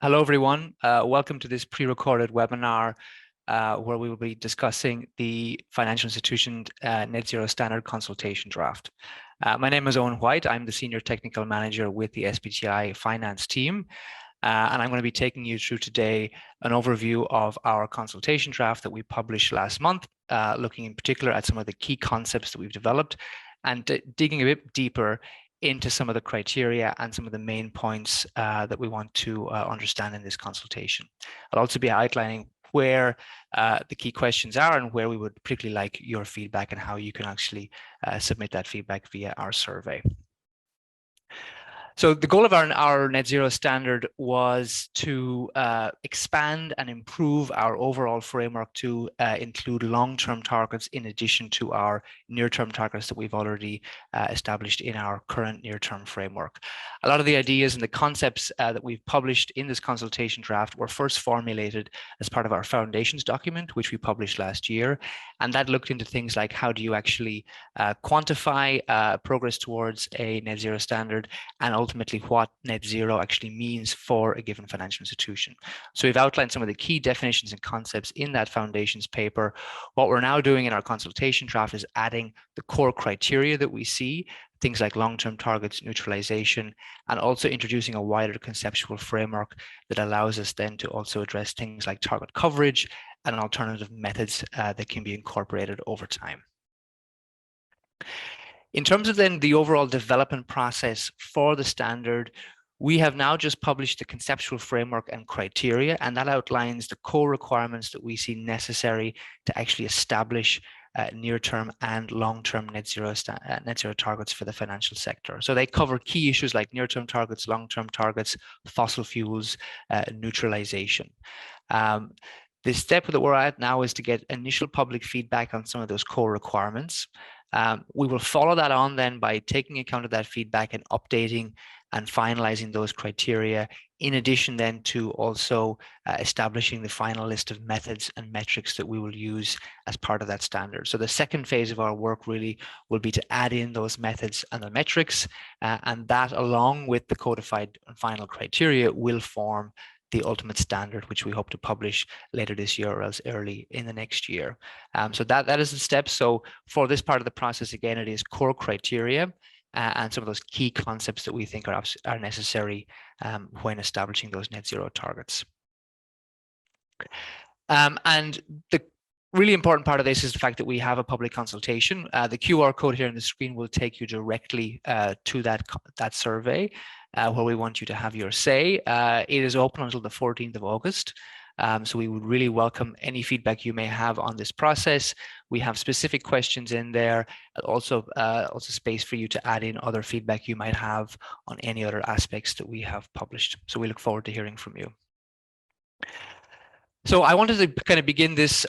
Hello, everyone. Welcome to this pre-recorded webinar where we will be discussing the financial institution net zero standard consultation draft. My name is Eoin White. I'm the Senior Technical Manager with the SBTi finance team. And I'm going to be taking you through today an overview of our consultation draft that we published last month, looking in particular at some of the key concepts that we've developed and digging a bit deeper into some of the criteria and some of the main points that we want to understand in this consultation. I'll also be outlining where the key questions are and where we would particularly like your feedback and how you can actually submit that feedback via our survey. So the goal of our net zero standard was to expand and improve our overall framework to include long-term targets in addition to our near-term targets that we've already established in our current near-term framework. A lot of the ideas and the concepts that we've published in this consultation draft were first formulated as part of our foundations document, which we published last year. And that looked into things like how do you actually quantify progress towards a net zero standard, and ultimately what net zero actually means for a given financial institution. So we've outlined some of the key definitions and concepts in that foundations paper. What we're now doing in our consultation draft is adding the core criteria that we see, things like long-term targets, neutralization, and also introducing a wider conceptual framework that allows us then to also address things like target coverage and alternative methods that can be incorporated over time. In terms of then the overall development process for the standard, we have now just published the conceptual framework and criteria, and that outlines the core requirements that we see necessary to actually establish near-term and long-term net zero targets for the financial sector. So they cover key issues like near-term targets, long-term targets, fossil fuels, neutralization. The step that we're at now is to get initial public feedback on some of those core requirements. We will follow that on then by taking account of that feedback and updating and finalizing those criteria, in addition then to also establishing the final list of methods and metrics that we will use as part of that standard. So the second phase of our work really will be to add in those methods and the metrics, and that along with the codified and final criteria will form the ultimate standard, which we hope to publish later this year or else early in the next year. So that is the step. So for this part of the process, again, it is core criteria and some of those key concepts that we think are necessary when establishing those net zero targets. And the really important part of this is the fact that we have a public consultation. The QR code here on the screen will take you directly to that survey where we want you to have your say. It is open until the 14th of August. So we would really welcome any feedback you may have on this process. We have specific questions in there, also space for you to add in other feedback you might have on any other aspects that we have published. So we look forward to hearing from you. So I wanted to kind of begin this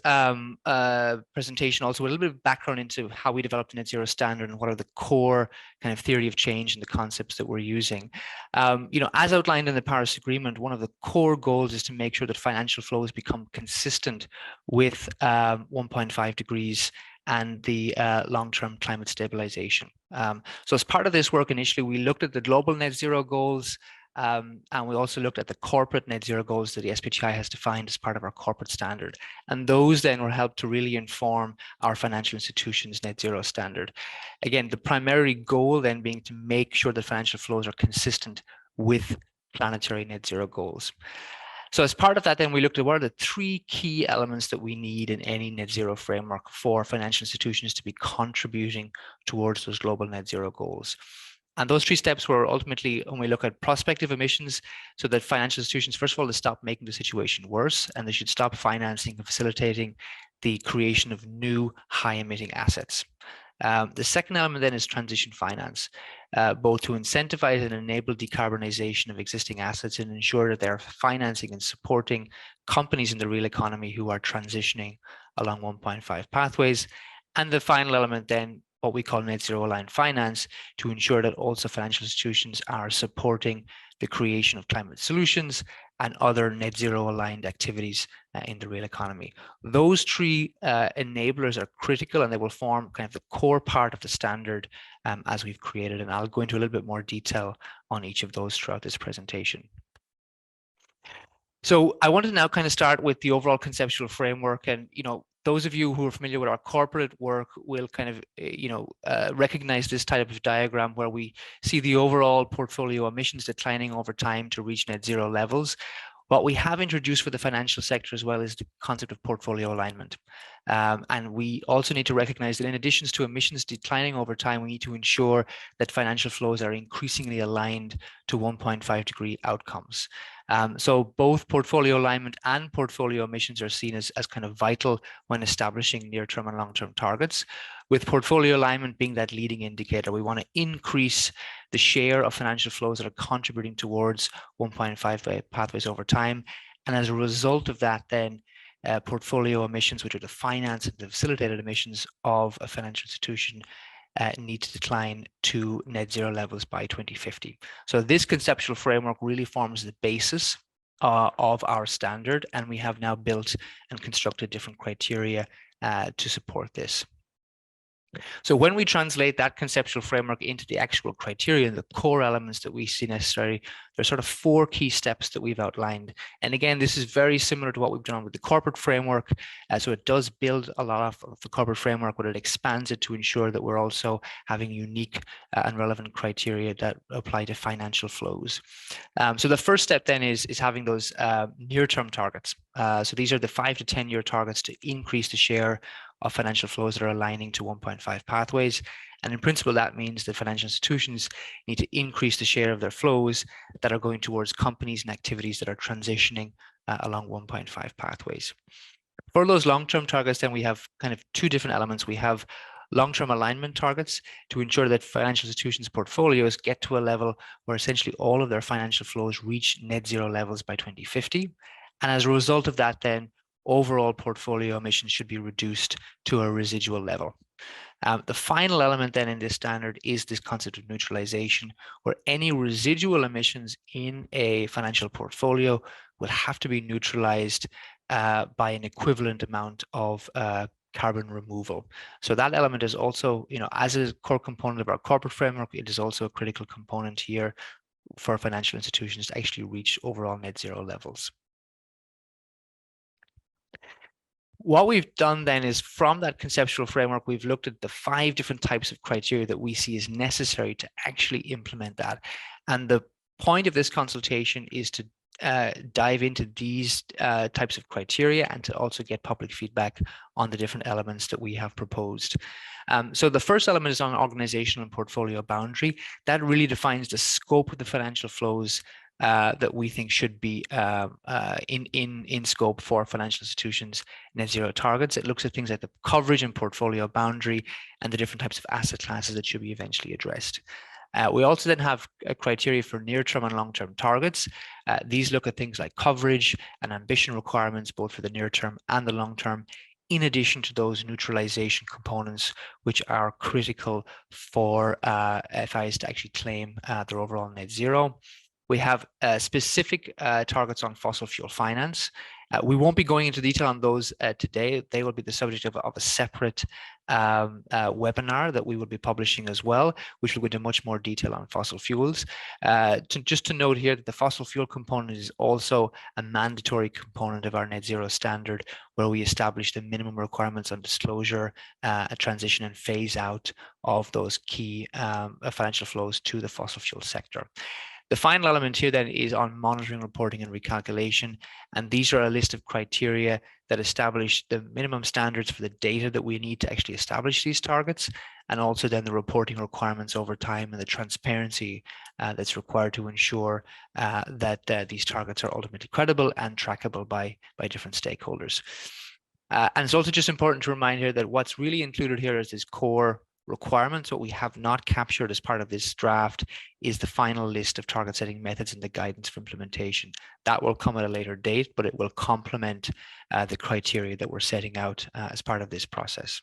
presentation also with a little bit of background into how we developed the net zero standard and what are the core kind of theory of change and the concepts that we're using. As outlined in the Paris Agreement, one of the core goals is to make sure that financial flows become consistent with 1.5 degrees and the long-term climate stabilization. So as part of this work, initially, we looked at the global net zero goals, and we also looked at the corporate net zero goals that the SBTi has defined as part of our corporate standard. And those then were helped to really inform our financial institutions net zero standard. Again, the primary goal then being to make sure that financial flows are consistent with planetary net zero goals. So as part of that, then we looked at what are the three key elements that we need in any net zero framework for financial institutions to be contributing towards those global net zero goals. And those three steps were ultimately when we look at prospective emissions, so that financial institutions, first of all, to stop making the situation worse, and they should stop financing and facilitating the creation of new high-emitting assets. The second element then is transition finance, both to incentivize and enable decarbonization of existing assets and ensure that they're financing and supporting companies in the real economy who are transitioning along 1.5 pathways. And the final element then, what we call net zero aligned finance, to ensure that also financial institutions are supporting the creation of climate solutions and other net zero aligned activities in the real economy. Those three enablers are critical, and they will form kind of the core part of the standard as we've created. And I'll go into a little bit more detail on each of those throughout this presentation. So I want to now kind of start with the overall conceptual framework, and those of you who are familiar with our corporate work will kind of recognize this type of diagram where we see the overall portfolio emissions declining over time to reach net zero levels. What we have introduced for the financial sector as well is the concept of portfolio alignment. And we also need to recognize that in addition to emissions declining over time, we need to ensure that financial flows are increasingly aligned to 1.5 degree outcomes. So both portfolio alignment and portfolio emissions are seen as kind of vital when establishing near-term and long-term targets. With portfolio alignment being that leading indicator, we want to increase the share of financial flows that are contributing towards 1.5 pathways over time. And as a result of that, then portfolio emissions, which are the finance and the facilitated emissions of a financial institution, need to decline to net zero levels by 2050. So this conceptual framework really forms the basis of our standard, and we have now built and constructed different criteria to support this. So when we translate that conceptual framework into the actual criteria and the core elements that we see necessary, there's sort of 4 key steps that we've outlined. And again, this is very similar to what we've done with the corporate framework. So it does build a lot of the corporate framework, but it expands it to ensure that we're also having unique and relevant criteria that apply to financial flows. So the first step then is having those near-term targets. So these are the 5 to 10-year targets to increase the share of financial flows that are aligning to 1.5 pathways. And in principle, that means that financial institutions need to increase the share of their flows that are going towards companies and activities that are transitioning along 1.5 pathways. For those long-term targets, then we have kind of 2 different elements. We have long-term alignment targets to ensure that financial institutions' portfolios get to a level where essentially all of their financial flows reach net zero levels by 2050. And as a result of that, then overall portfolio emissions should be reduced to a residual level. The final element then in this standard is this concept of neutralization, where any residual emissions in a financial portfolio will have to be neutralized by an equivalent amount of carbon removal. So that element is also, as a core component of our corporate framework, it is also a critical component here for financial institutions to actually reach overall net zero levels. What we've done then is from that conceptual framework, we've looked at the 5 different types of criteria that we see as necessary to actually implement that. And the point of this consultation is to dive into these types of criteria and to also get public feedback on the different elements that we have proposed. So the first element is on organizational and portfolio boundary. That really defines the scope of the financial flows that we think should be in scope for financial institutions' net zero targets. It looks at things like the coverage and portfolio boundary and the different types of asset classes that should be eventually addressed. We also then have a criteria for near-term and long-term targets. These look at things like coverage and ambition requirements, both for the near-term and the long-term, in addition to those neutralization components, which are critical for FIs to actually claim their overall net zero. We have specific targets on fossil fuel finance. We won't be going into detail on those today. They will be the subject of a separate webinar that we will be publishing as well, which will go into much more detail on fossil fuels. Just to note here that the fossil fuel component is also a mandatory component of our net zero standard, where we establish the minimum requirements on disclosure, a transition and phase out of those key financial flows to the fossil fuel sector. The final element here then is on monitoring, reporting, and recalculation. And these are a list of criteria that establish the minimum standards for the data that we need to actually establish these targets, and also then the reporting requirements over time and the transparency that's required to ensure that these targets are ultimately credible and trackable by different stakeholders. And it's also just important to remind here that what's really included here is this core requirements. What we have not captured as part of this draft is the final list of target setting methods and the guidance for implementation. That will come at a later date, but it will complement the criteria that we're setting out as part of this process.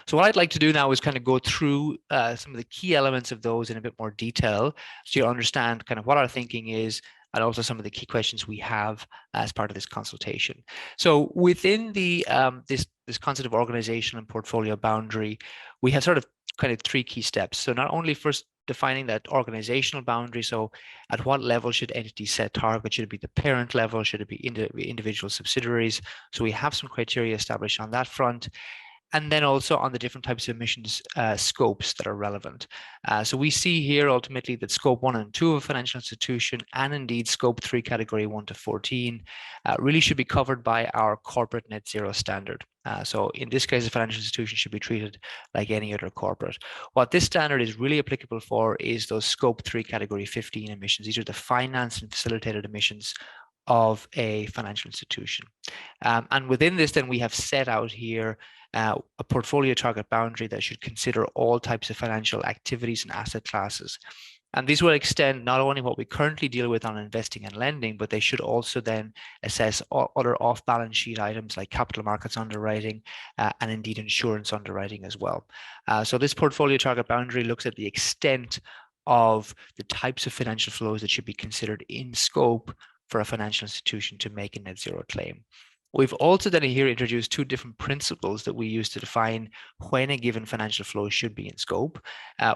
So what I'd like to do now is kind of go through some of the key elements of those in a bit more detail, so you understand kind of what our thinking is, and also some of the key questions we have as part of this consultation. So within the this concept of organization and portfolio boundary, we have sort of kind of 3 key steps. So not only first defining that organizational boundary. So at what level should entities set targets? Should it be the parent level? Should it be individual subsidiaries? So we have some criteria established on that front. And then also on the different types of emissions scopes that are relevant. So we see here ultimately that scope 1 and 2 of a financial institution, and indeed scope 3 category 1 to 14, really should be covered by our corporate net zero standard. So in this case, a financial institution should be treated like any other corporate. What this standard is really applicable for is those scope 3 category 15 emissions. These are the financed and facilitated emissions of a financial institution. And within this, then we have set out here a portfolio target boundary that should consider all types of financial activities and asset classes. And these will extend not only what we currently deal with on investing and lending, but they should also then assess other off-balance sheet items like capital markets underwriting and indeed insurance underwriting as well. So this portfolio target boundary looks at the extent of the types of financial flows that should be considered in scope for a financial institution to make a net zero claim. We've also then here introduced two different principles that we use to define when a given financial flow should be in scope.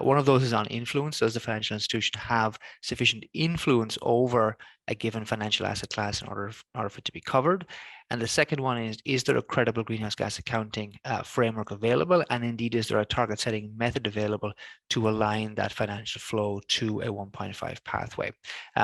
One of those is on influence. Does the financial institution have sufficient influence over a given financial asset class in order for it to be covered? And the second one is there a credible greenhouse gas accounting framework available? And indeed, is there a target setting method available to align that financial flow to a 1.5 pathway?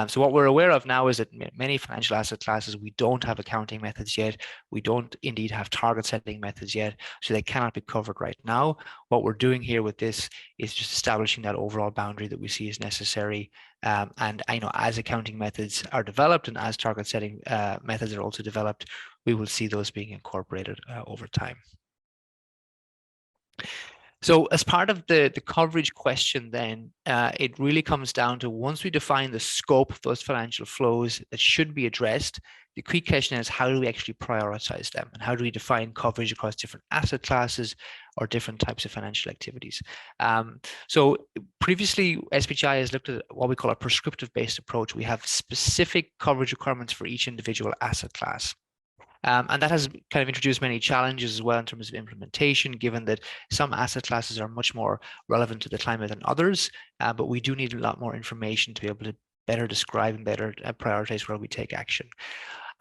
So what we're aware of now is that many financial asset classes, we don't have accounting methods yet. We don't indeed have target setting methods yet, so they cannot be covered right now. What we're doing here with this is just establishing that overall boundary that we see is necessary. And I know as accounting methods are developed and as target setting methods are also developed, we will see those being incorporated over time. So as part of the coverage question then, it really comes down to once we define the scope of those financial flows that should be addressed, the key question is how do we actually prioritize them and how do we define coverage across different asset classes or different types of financial activities? So previously, SBTi has looked at what we call a prescriptive-based approach. We have specific coverage requirements for each individual asset class. And that has kind of introduced many challenges as well in terms of implementation, given that some asset classes are much more relevant to the climate than others, but we do need a lot more information to be able to better describe and better prioritize where we take action.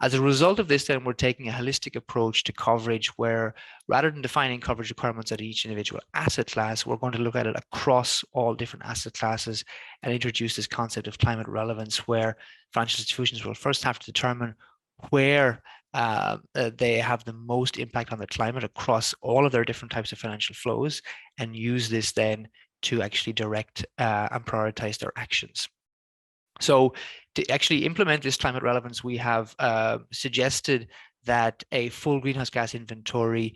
As a result of this, then we're taking a holistic approach to coverage where rather than defining coverage requirements at each individual asset class, we're going to look at it across all different asset classes and introduce this concept of climate relevance, where financial institutions will first have to determine where they have the most impact on the climate across all of their different types of financial flows and use this then to actually direct and prioritize their actions. So to actually implement this climate relevance, we have suggested that a full greenhouse gas inventory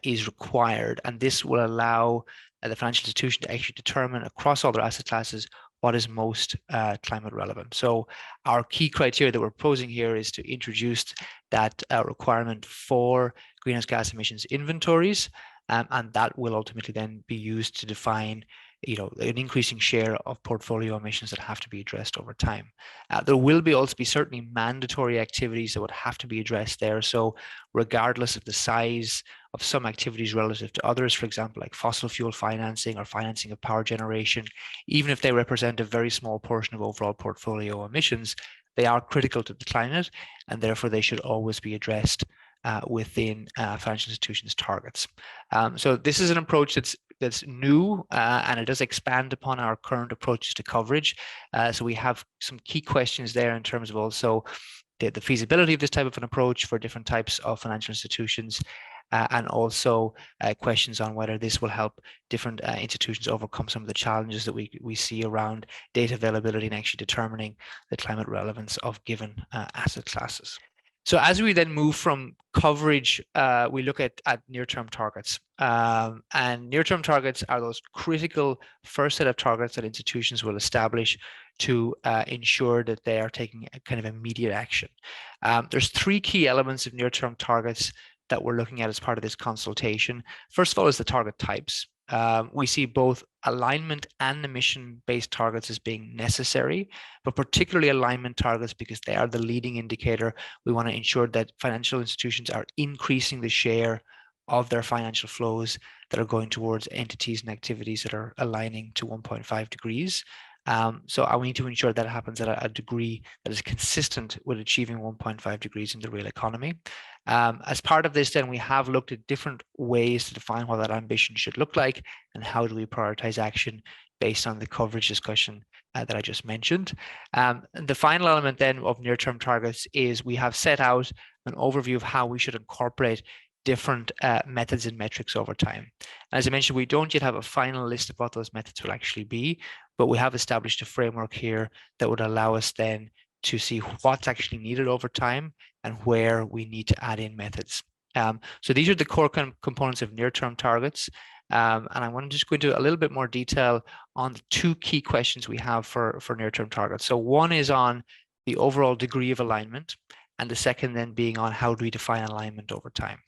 is required, and this will allow the financial institution to actually determine across all their asset classes what is most climate relevant. So our key criteria that we're proposing here is to introduce that requirement for greenhouse gas emissions inventories, and that will ultimately then be used to define an increasing share of portfolio emissions that have to be addressed over time. There will also be certainly mandatory activities that would have to be addressed there. So regardless of the size of some activities relative to others, for example, like fossil fuel financing or financing of power generation, even if they represent a very small portion of overall portfolio emissions, they are critical to the climate, and therefore they should always be addressed within financial institutions' targets. So this is an approach that's new and it does expand upon our current approaches to coverage. So we have some key questions there in terms of also the feasibility of this type of an approach for different types of financial institutions, and also questions on whether this will help different institutions overcome some of the challenges that we see around data availability and actually determining the climate relevance of given asset classes. So as we then move from coverage, we look at near-term targets. And near-term targets are those critical first set of targets that institutions will establish to ensure that they are taking a kind of immediate action. There's three key elements of near-term targets that we're looking at as part of this consultation. First of all is the target types. We see both alignment and emission-based targets as being necessary, but particularly alignment targets because they are the leading indicator. We want to ensure that financial institutions are increasing the share of their financial flows that are going towards entities and activities that are aligning to 1.5 degrees. So we need to ensure that it happens at a degree that is consistent with achieving 1.5 degrees in the real economy. As part of this, then we have looked at different ways to define what that ambition should look like and how do we prioritize action based on the coverage discussion that I just mentioned. The final element then of near-term targets is we have set out an overview of how we should incorporate different methods and metrics over time. As I mentioned, we don't yet have a final list of what those methods will actually be, but we have established a framework here that would allow us then to see what's actually needed over time and where we need to add in methods. So these are the core components of near-term targets. And I want to just go into a little bit more detail on the two key questions we have for near-term targets. So one is on the overall degree of alignment, and the second then being on how do we define alignment over time.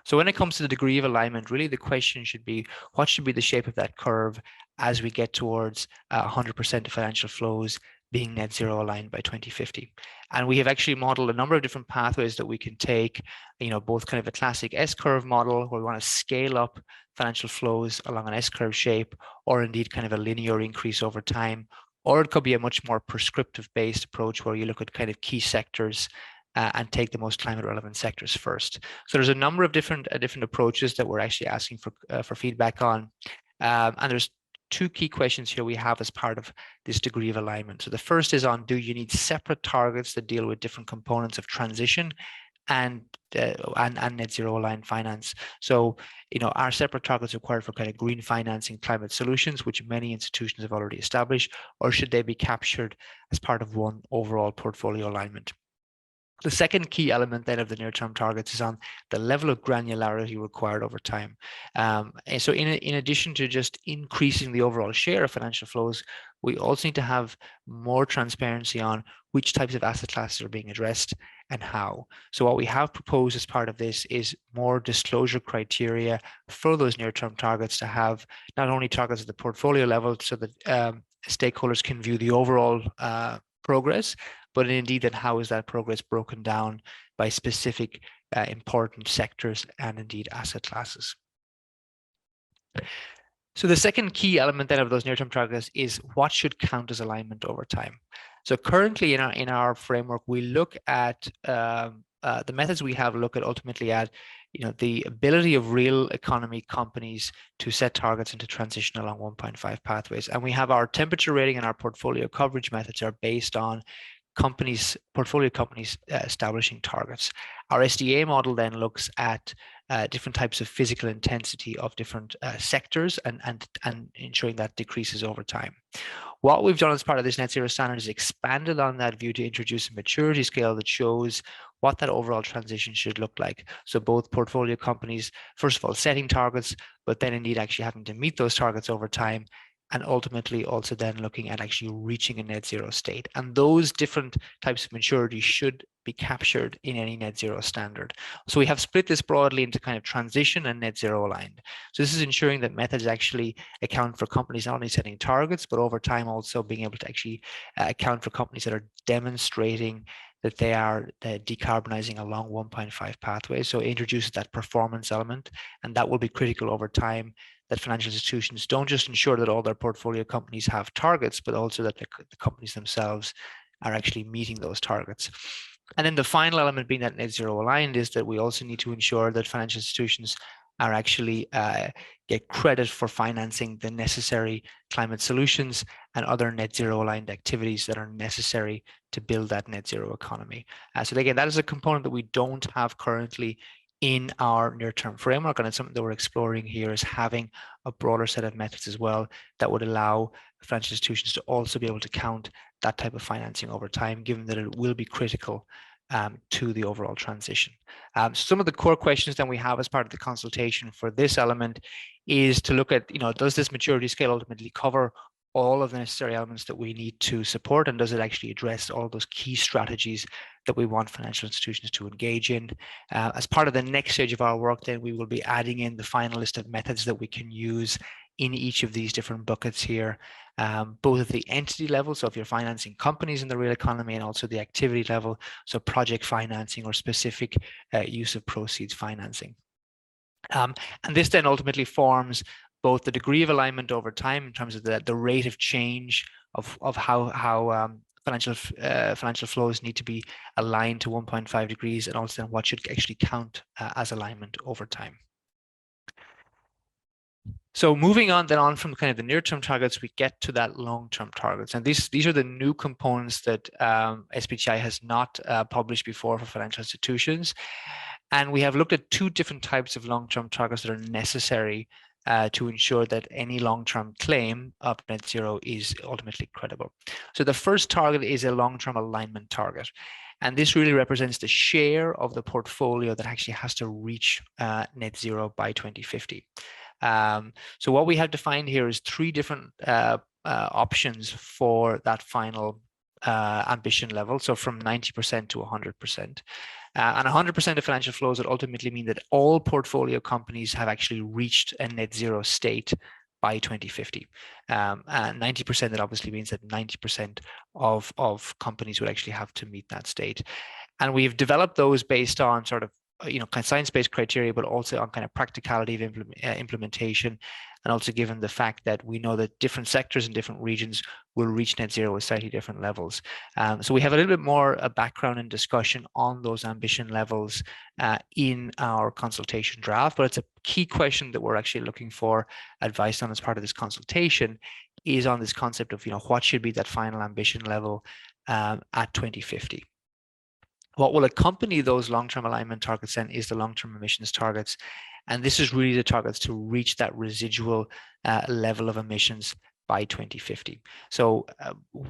So when it comes to the degree of alignment, really the question should be, what should be the shape of that curve as we get towards 100% of financial flows being net zero aligned by 2050? And we have actually modeled a number of different pathways that we can take, both kind of a classic S-curve model where we want to scale up financial flows along an S-curve shape, or indeed kind of a linear increase over time. Or it could be a much more prescriptive based approach where you look at kind of key sectors and take the most climate relevant sectors first. So there's a number of different approaches that we're actually asking for feedback on. And there's two key questions here we have as part of this degree of alignment. So the first is on, do you need separate targets that deal with different components of transition and net zero aligned finance? So, are separate targets required for kind of green financing climate solutions, which many institutions have already established, or should they be captured as part of one overall portfolio alignment? The second key element then of the near-term targets is on the level of granularity required over time. And so in addition to just increasing the overall share of financial flows, we also need to have more transparency on which types of asset classes are being addressed and how. So what we have proposed as part of this is more disclosure criteria for those near-term targets, to have not only targets at the portfolio level so that stakeholders can view the overall progress, but indeed then how is that progress broken down by specific important sectors and indeed asset classes. So the second key element then of those near-term targets is what should count as alignment over time. So currently in our framework, we look at the methods we have look at ultimately at the ability of real economy companies to set targets and to transition along 1.5 pathways. And we have our temperature rating and our portfolio coverage methods are based on portfolio companies establishing targets. Our SDA model then looks at different types of physical intensity of different sectors and ensuring that decreases over time. What we've done as part of this net zero standard is expanded on that view to introduce a maturity scale that shows what that overall transition should look like. So both portfolio companies, first of all, setting targets, but then indeed actually having to meet those targets over time, and ultimately also then looking at actually reaching a net zero state. And those different types of maturity should be captured in any net zero standard. So we have split this broadly into kind of transition and net zero aligned. So this is ensuring that methods actually account for companies not only setting targets, but over time also being able to actually account for companies that are demonstrating that they are decarbonizing along 1.5 pathways. So it introduces that performance element, and that will be critical over time, that financial institutions don't just ensure that all their portfolio companies have targets, but also that the companies themselves are actually meeting those targets. And then the final element being that net zero aligned is that we also need to ensure that financial institutions are actually get credit for financing the necessary climate solutions and other net zero aligned activities that are necessary to build that net zero economy. So again, that is a component that we don't have currently in our near-term framework, and it's something that we're exploring here, is having a broader set of methods as well that would allow financial institutions to also be able to count that type of financing over time, given that it will be critical to the overall transition. Some of the core questions that we have as part of the consultation for this element is to look at, does this maturity scale ultimately cover all of the necessary elements that we need to support, and does it actually address all of those key strategies that we want financial institutions to engage in? As part of the next stage of our work, then we will be adding in the final list of methods that we can use in each of these different buckets here, both at the entity level, so if you're financing companies in the real economy, and also the activity level, so project financing or specific use of proceeds financing. And this then ultimately forms both the degree of alignment over time in terms of the rate of change of how financial flows need to be aligned to 1.5 degrees, and also then what should actually count as alignment over time. So moving on then on from kind of the near-term targets, we get to that long-term targets. And these are the new components that SBTi has not published before for financial institutions. And we have looked at two different types of long-term targets that are necessary to ensure that any long-term claim of net zero is ultimately credible. So the first target is a long-term alignment target. And this really represents the share of the portfolio that actually has to reach net zero by 2050. So what we have defined here is three different options for that final ambition level. So from 90% to 100%. And 100% of financial flows would ultimately mean that all portfolio companies have actually reached a net zero state by 2050. And 90%, that obviously means that 90% of companies would actually have to meet that state. And we've developed those based on sort of kind of science-based criteria, but also on kind of practicality of implementation, and also given the fact that we know that different sectors and different regions will reach net zero with slightly different levels. So we have a little bit more background and discussion on those ambition levels in our consultation draft, but it's a key question that we're actually looking for advice on as part of this consultation is on this concept of, what should be that final ambition level at 2050. What will accompany those long-term alignment targets then is the long-term emissions targets. And this is really the targets to reach that residual level of emissions by 2050. So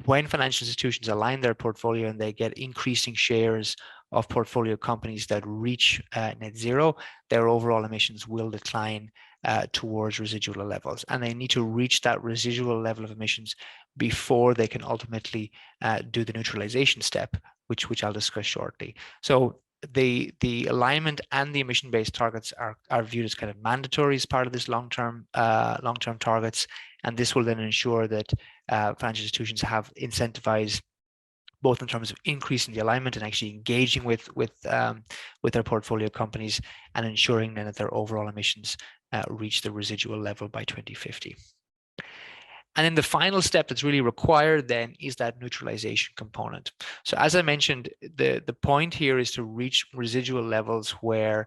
when financial institutions align their portfolio and they get increasing shares of portfolio companies that reach net zero, their overall emissions will decline towards residual levels. And they need to reach that residual level of emissions before they can ultimately do the neutralization step, which I'll discuss shortly. So the alignment and the emission-based targets are viewed as kind of mandatory as part of this long-term targets, and this will then ensure that financial institutions have incentivized both in terms of increasing the alignment and actually engaging with their portfolio companies and ensuring then that their overall emissions reach the residual level by 2050. And then the final step that's really required then is that neutralization component. So as I mentioned, the point here is to reach residual levels where,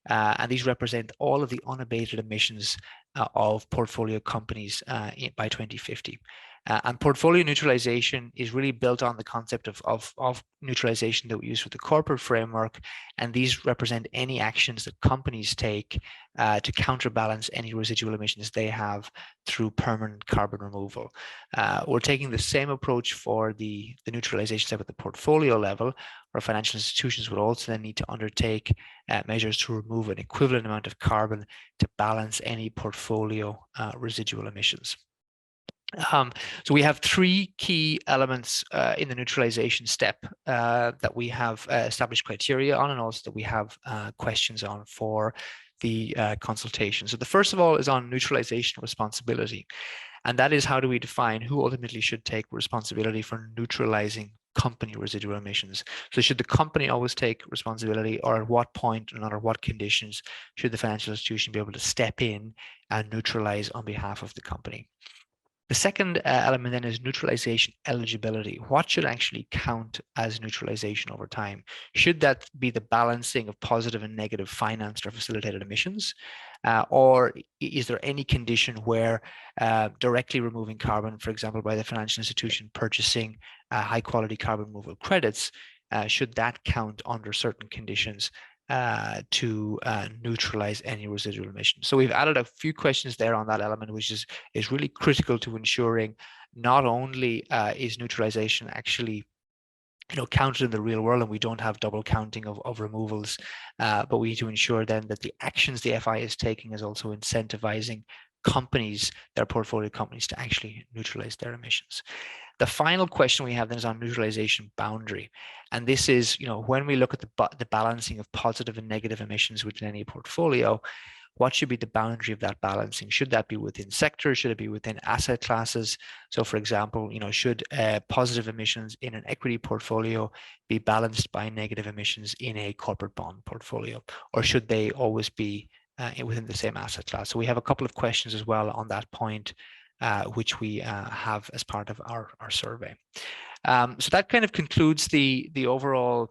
and these represent all of the unabated emissions of portfolio companies by 2050. And portfolio neutralization is really built on the concept of neutralization that we use for the corporate framework. And these represent any actions that companies take to counterbalance any residual emissions they have through permanent carbon removal. We're taking the same approach for the neutralization step at the portfolio level, where financial institutions would also then need to undertake measures to remove an equivalent amount of carbon to balance any portfolio residual emissions. So we have three key elements in the neutralization step that we have established criteria on, and also that we have questions on for the consultation. So the first of all is on neutralization responsibility. And that is, how do we define who ultimately should take responsibility for neutralizing company residual emissions? So should the company always take responsibility, or at what point and under what conditions should the financial institution be able to step in and neutralize on behalf of the company? The second element then is neutralization eligibility. What should actually count as neutralization over time? Should that be the balancing of positive and negative financed or facilitated emissions? Or is there any condition where directly removing carbon, for example, by the financial institution purchasing high quality carbon removal credits, should that count under certain conditions to neutralize any residual emissions? So we've added a few questions there on that element, which is really critical to ensuring not only is neutralization actually counted in the real world and we don't have double counting of removals, but we need to ensure then that the actions the FI is taking is also incentivizing companies, their portfolio companies, to actually neutralize their emissions. The final question we have then is on neutralization boundary. And this is, when we look at the balancing of positive and negative emissions within any portfolio, what should be the boundary of that balancing? Should that be within sectors? Should it be within asset classes? So for example, should positive emissions in an equity portfolio be balanced by negative emissions in a corporate bond portfolio? Or should they always be within the same asset class. So we have a couple of questions as well on that point, which we have as part of our survey. So that kind of concludes the overall,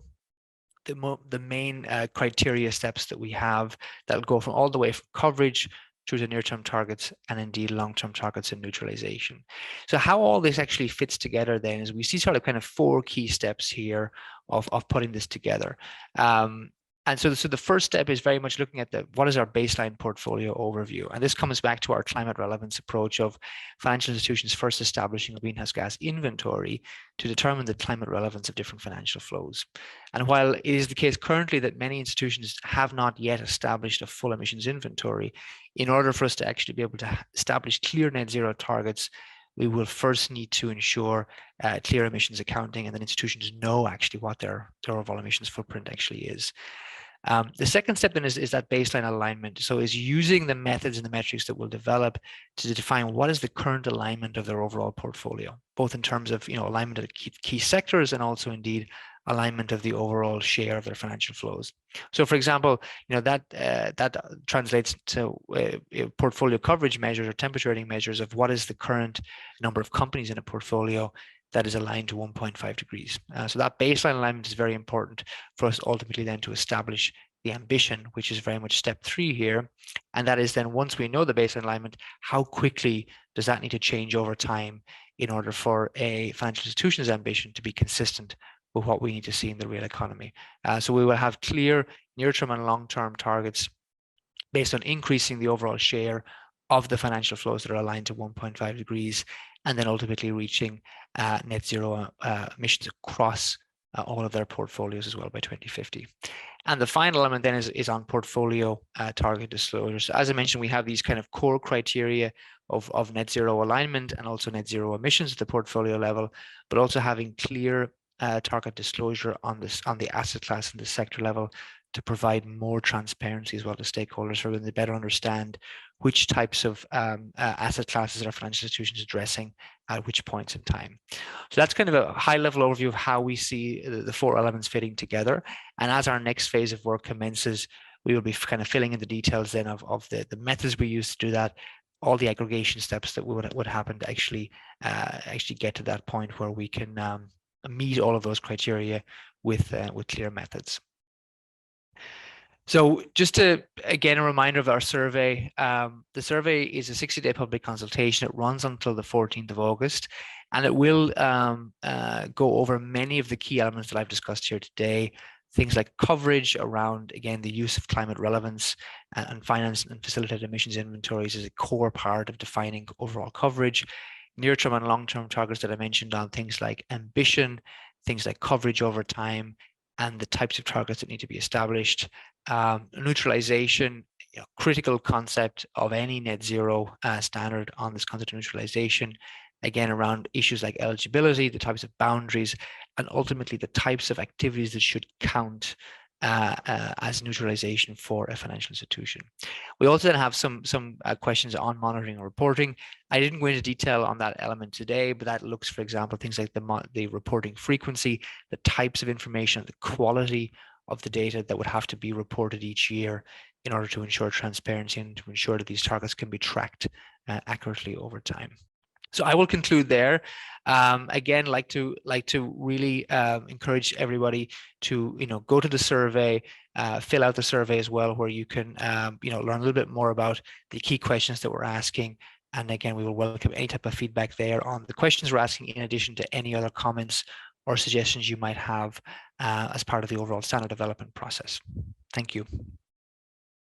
the main criteria steps that we have that will go from all the way from coverage through to near-term targets and indeed long-term targets and neutralization. So how all this actually fits together then is we see sort of kind of 4 key steps here of putting this together. And so the first step is very much looking at what is our baseline portfolio overview. And this comes back to our climate relevance approach of financial institutions first establishing a greenhouse gas inventory to determine the climate relevance of different financial flows. And while it is the case currently that many institutions have not yet established a full emissions inventory, in order for us to actually be able to establish clear net zero targets, we will first need to ensure clear emissions accounting, and then institutions know actually what their overall emissions footprint actually is. The second step then is that baseline alignment. So is using the methods and the metrics that we'll develop to define what is the current alignment of their overall portfolio, both in terms of alignment of key sectors and also indeed alignment of the overall share of their financial flows. So for example, that translates to portfolio coverage measures or temperature rating measures of what is the current number of companies in a portfolio that is aligned to 1.5 degrees. So that baseline alignment is very important for us ultimately then to establish the ambition, which is very much step 3 here. And that is then, once we know the baseline alignment, how quickly does that need to change over time in order for a financial institution's ambition to be consistent with what we need to see in the real economy. So we will have clear near-term and long-term targets based on increasing the overall share of the financial flows that are aligned to 1.5 degrees, and then ultimately reaching net zero emissions across all of their portfolios as well by 2050. And the final element then is on portfolio target disclosures. As I mentioned, we have these kind of core criteria of net zero alignment and also net zero emissions at the portfolio level, but also having clear target disclosure on the asset class and the sector level to provide more transparency as well to stakeholders so that they better understand which types of asset classes are financial institutions addressing at which points in time. So that's kind of a high-level overview of how we see the 4 elements fitting together. And as our next phase of work commences, we will be kind of filling in the details then of the methods we use to do that, all the aggregation steps that would happen to actually get to that point where we can meet all of those criteria with clear methods. So just again, a reminder of our survey. The survey is a 60-day public consultation. It runs until the 14th of August, and it will go over many of the key elements that I've discussed here today. Things like coverage around, again, the use of climate relevance and finance and facilitate emissions inventories is a core part of defining overall coverage. Near-term and long-term targets that I mentioned on things like ambition, things like coverage over time, and the types of targets that need to be established. Neutralization, critical concept of any net zero standard on this concept of neutralization, again, around issues like eligibility, the types of boundaries, and ultimately the types of activities that should count as neutralization for a financial institution. We also then have some questions on monitoring and reporting. I didn't go into detail on that element today, but that looks, for example, things like the reporting frequency, the types of information, the quality of the data that would have to be reported each year in order to ensure transparency and to ensure that these targets can be tracked accurately over time. So I will conclude there. Again, like to really encourage everybody to go to the survey, fill out the survey as well, where you can learn a little bit more about the key questions that we're asking. And again, we will welcome any type of feedback there on the questions we're asking, in addition to any other comments or suggestions you might have as part of the overall standard development process. Thank you.